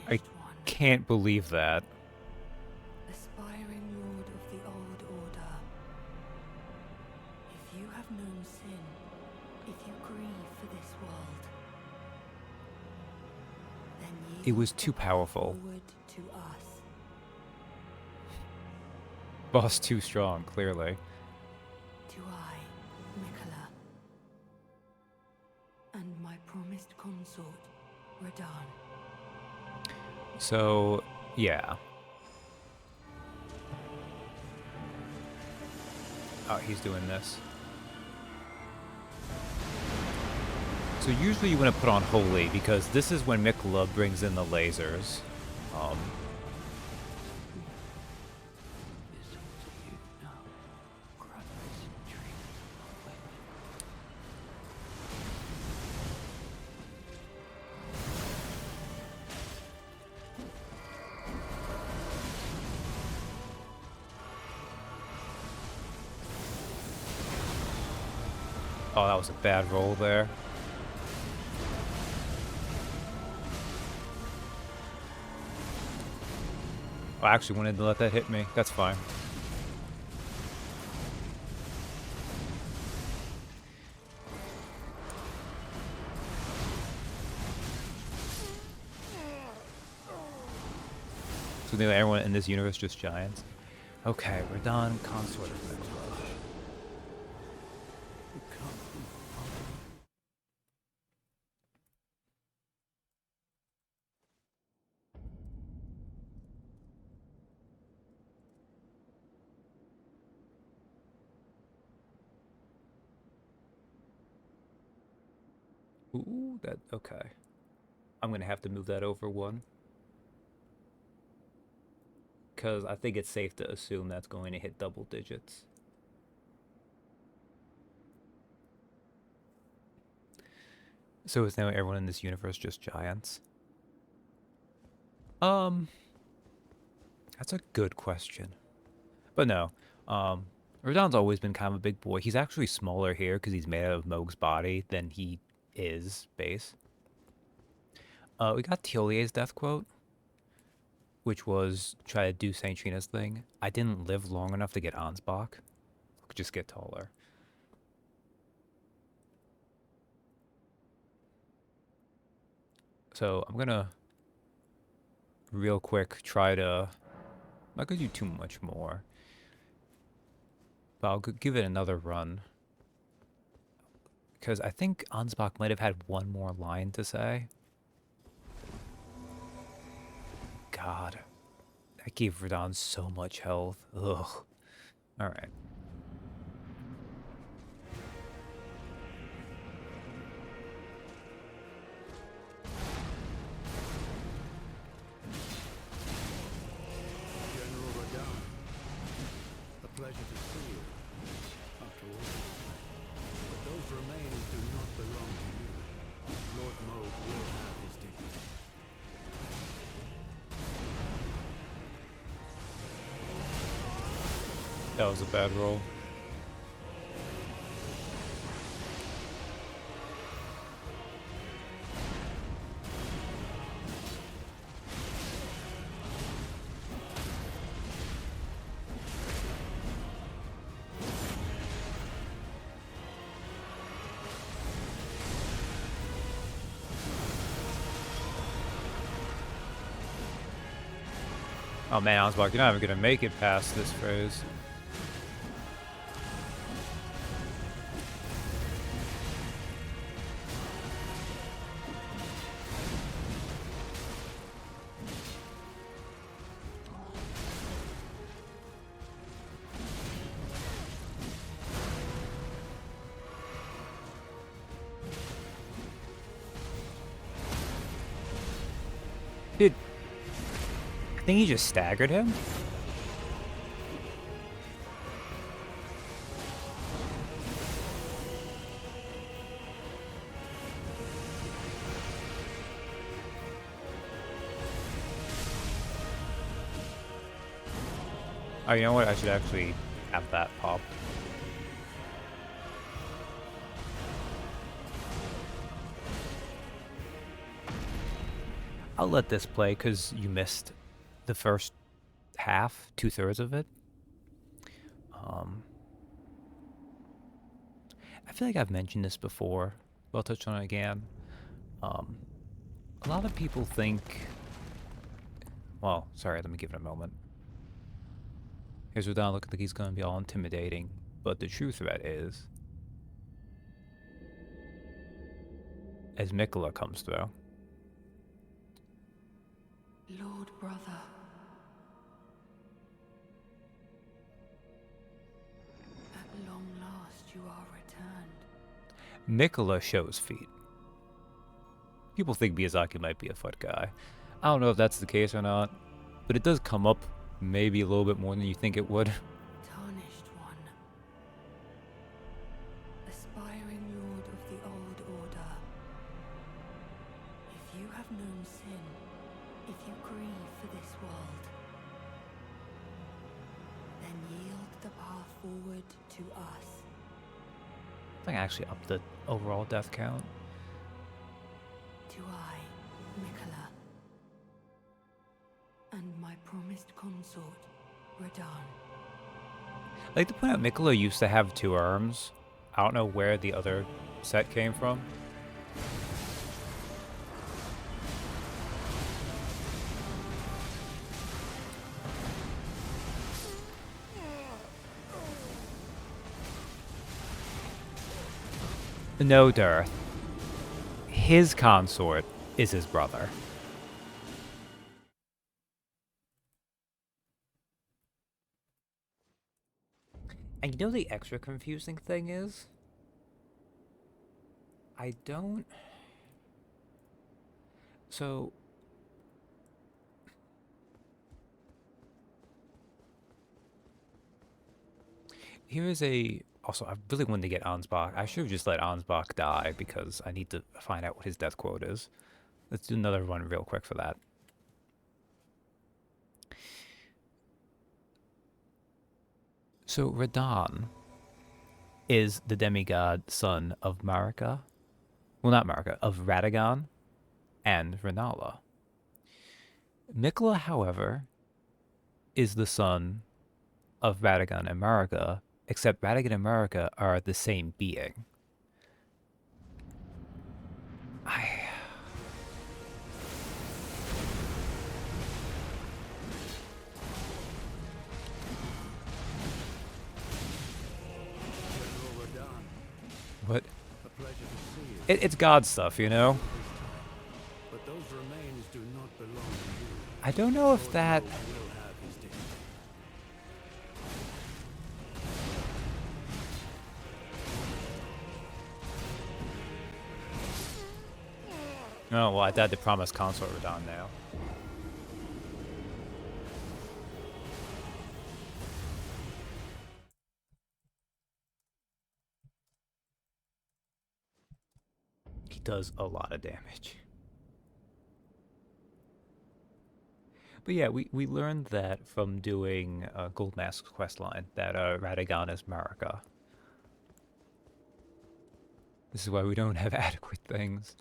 I punished one, can't believe that. aspiring lord of the old order. If you have known sin, if you grieve for this world, then It yield was the too path powerful. forward to us. Boss too strong, clearly. To I, Mikola, and my promised consort, Radahn. So, yeah. Oh, he's doing this. So usually you want to put on Holy, because this is when Mikola brings in the lasers. Oh, that was a bad roll there. I actually wanted to let that hit me. That's fine. So now everyone in this universe just giants. Okay, we're done. Consort of Mikola. Ooh, that, okay. I'm gonna have to move that over one. Because I think it's safe to assume that's going to hit double digits. So is now everyone in this universe just giants? Um, that's a good question. But no, Radahn's always been kind of a big boy. He's actually smaller here because he's made out of Moog's body than he is base. We got Tiolier's death quote, which was try to do Saint Trina's thing. I didn't live long enough to get Ansbach. Could just get taller. So I'm gonna real quick try to. I'm not gonna do too much more, but I'll give it another run because I think Ansbach might have had one more line to say. God, that gave Radahn so much health. Ugh. All right. General Radahn, a pleasure to see you, after all. But those remains do not belong to you. Lord Moog will have his dignity. That was a bad roll. Oh man, Ansbach, you're not even gonna make it past this phase. Dude, I think he just staggered him. Oh, you know what? I should actually have that pop. I'll let this play because you missed the first half, 2/3 of it. I feel like I've mentioned this before, but I'll touch on it again. A lot of people think... Well, sorry, let me give it a moment. Here's Radahn looking like he's going to be all intimidating, but the true threat is... as Mikola comes through. Lord brother. At long last you are returned. Mikola shows feet. People think Miyazaki might be a foot guy. I don't know if that's the case or not, but it does come up maybe a little bit more than you think it would. Tarnished one. Aspiring lord of the old order. If you have known sin, if you grieve for this world, then yield the path forward to us. I think I actually upped the overall death count. To I, Mikola, and my promised consort, Radahn. I like to point out Mikola used to have 2 arms. I don't know where the other set came from. No, Darth. His consort is his brother. And you know the extra confusing thing is? I don't... So... Here is a... Also, I really wanted to get Ansbach. I should have just let Ansbach die because I need to find out what his death quote is. Let's do another one real quick for that. So Radahn is the demigod son of Marika. Well, not Marika, of Radagon and Renala. Mikola, however, is the son of Radagon and Marika, except Radagon and Marika are the same being. What? A pleasure to see you. It's God stuff, you know? But those remains do not belong to you. I don't know if that... Will have his day. Oh, well, I died to promise consort Radahn now. He does a lot of damage. But yeah, we learned that from doing Gold Mask's questline, that Radagon is Marika. This is why we don't have adequate things.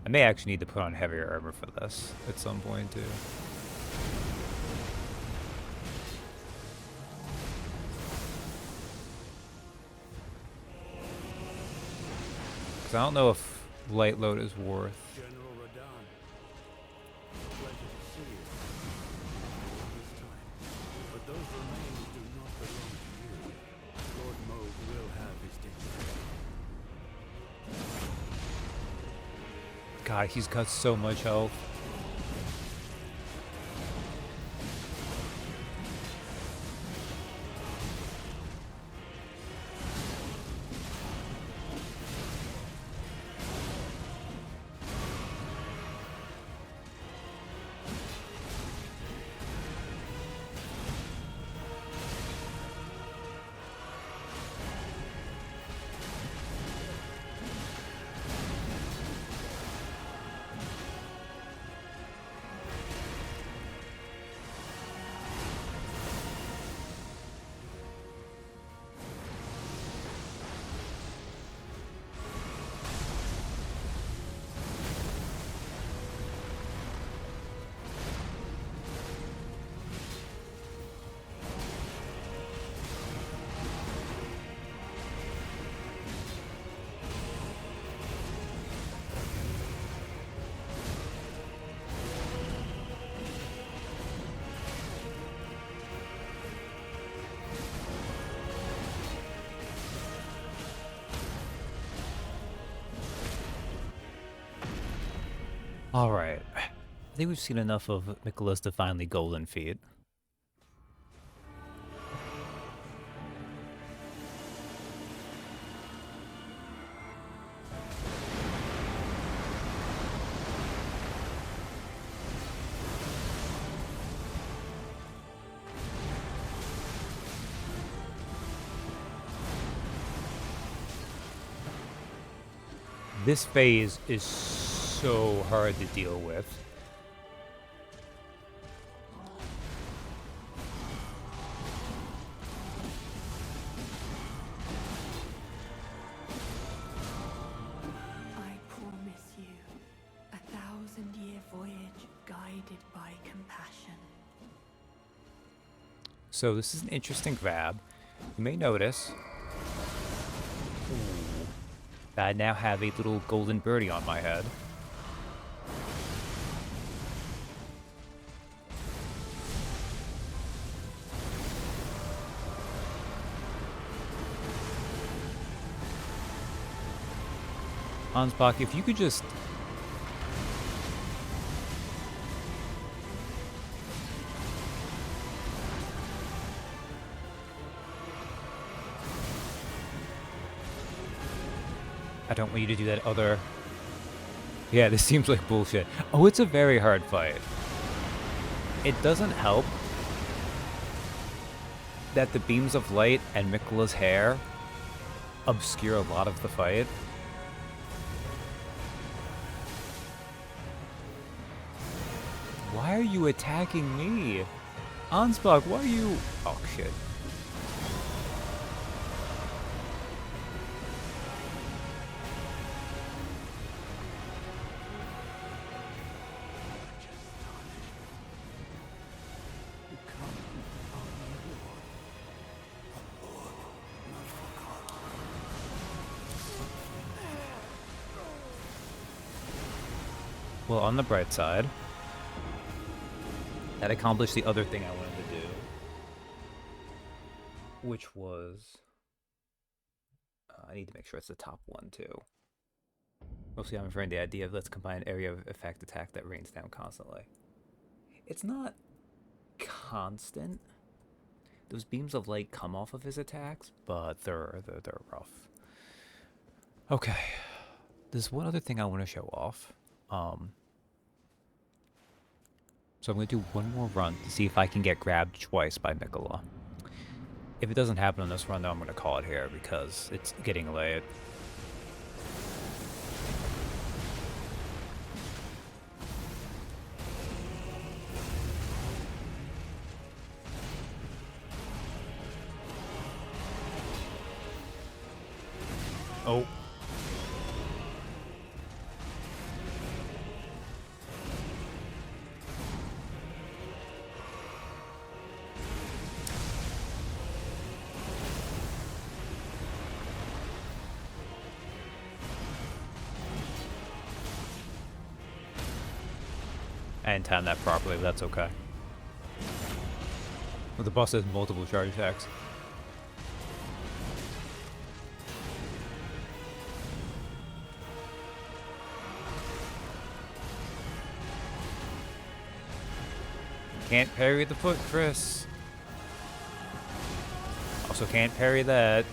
I may actually need to put on heavier armor for this at some point, too. Because I don't know if light load is worth... General Radahn, a pleasure to see you. This time. But those remains do not belong to you. Lord Moog will have his day. God, he's got so much health. Alright. I think we've seen enough of Miquella's divinely golden feet. This phase is so hard to deal with. I promise you a 1,000-year voyage guided by compassion. So this is an interesting grab. You may notice that I now have a little golden birdie on my head. Ansbach, if you could just... I don't want you to do that other... Yeah, this seems like bullshit. Oh, it's a very hard fight. It doesn't help that the beams of light and Miquella's hair obscure a lot of the fight. Why are you attacking me? Ansbach, why are you... Oh, shit. Well, on the bright side, that accomplished the other thing I wanted to do, which was... I need to make sure it's the top one, too. Mostly I'm referring to the idea of let's combine area of effect attack that rains down constantly. It's not constant. Those beams of light come off of his attacks, but they're rough. Okay. There's one other thing I want to show off. So I'm going to do one more run to see if I can get grabbed twice by Miquella. If it doesn't happen on this run, though, I'm going to call it here because it's getting late. Oh. I didn't time that properly, but that's okay. Well, the boss has multiple charge attacks. Can't parry the foot, Chris. Also can't parry that.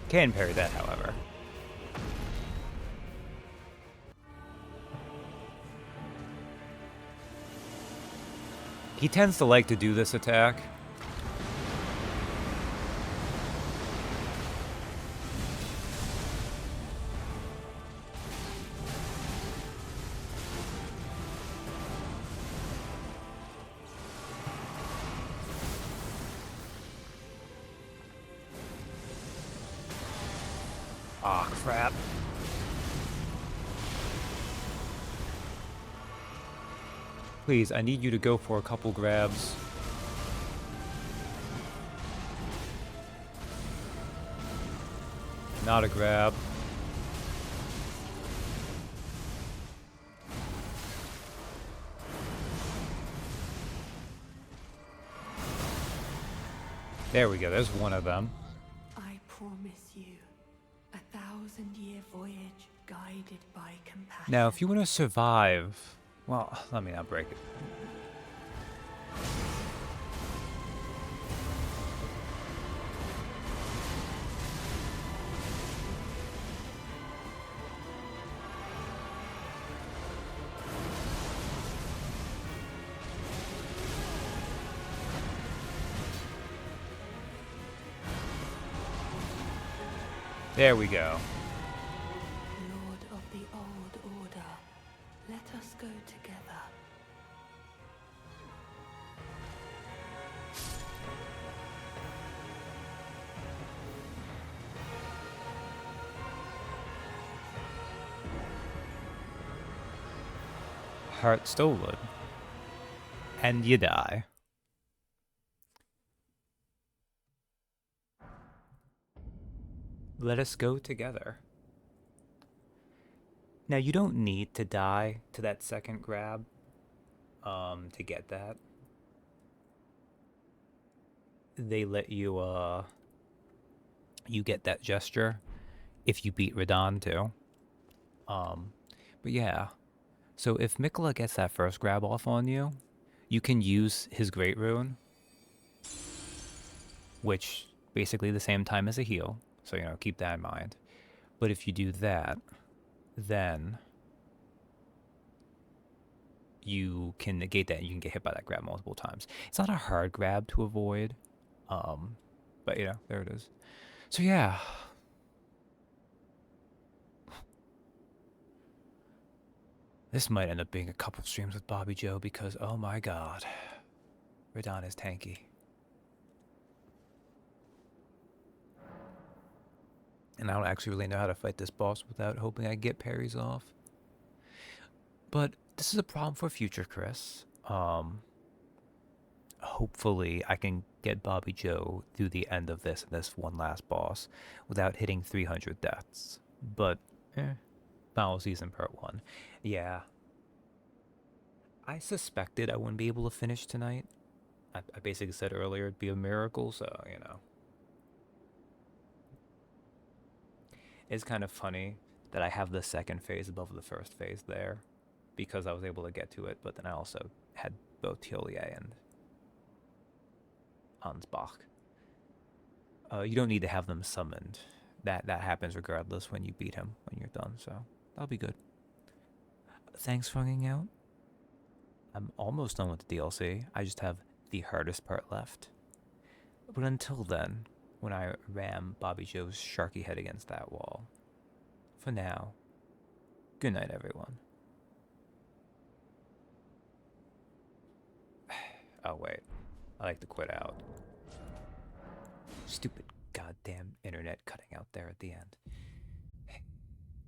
Can parry that, however. He tends to like to do this attack. Aw, crap. Please, I need you to go for a couple grabs. Not a grab. There we go. There's one of them. I promise you, 1,000-year voyage guided by compassion. Now, if you want to survive, well, let me not break it. There we go. Lord of the old order, let us go together. Heart stolen. And you die. Let us go together. Now, you don't need to die to that second grab to get that. They let you, you get that gesture if you beat Radon too. But yeah. So if Mikla gets that first grab off on you, you can use his Great Rune, which basically the same time as a heal. So, you know, keep that in mind. But if you do that, then you can negate that and you can get hit by that grab multiple times. It's not a hard grab to avoid. But, you know, there it is. So, yeah. This might end up being a couple streams with Bobby Joe because, oh my god, Radon is tanky. And I don't actually really know how to fight this boss without hoping I get parries off. But this is a problem for future Chris. Hopefully I can get Bobby Joe through the end of this one last boss without hitting 300 deaths. But, final season part 1. Yeah. I suspected I wouldn't be able to finish tonight. I basically said earlier it'd be a miracle, so, you know. It's kind of funny that I have the second phase above the first phase there because I was able to get to it, but then I also had both Tilier and Ansbach. You don't need to have them summoned. That happens regardless when you beat him when you're done, so that'll be good. Thanks for hanging out. I'm almost done with the DLC. I just have the hardest part left. But until then, when I ram Bobby Joe's sharky head against that wall. For now, good night, everyone. Oh, wait. I like to quit out. Stupid goddamn internet cutting out there at the end.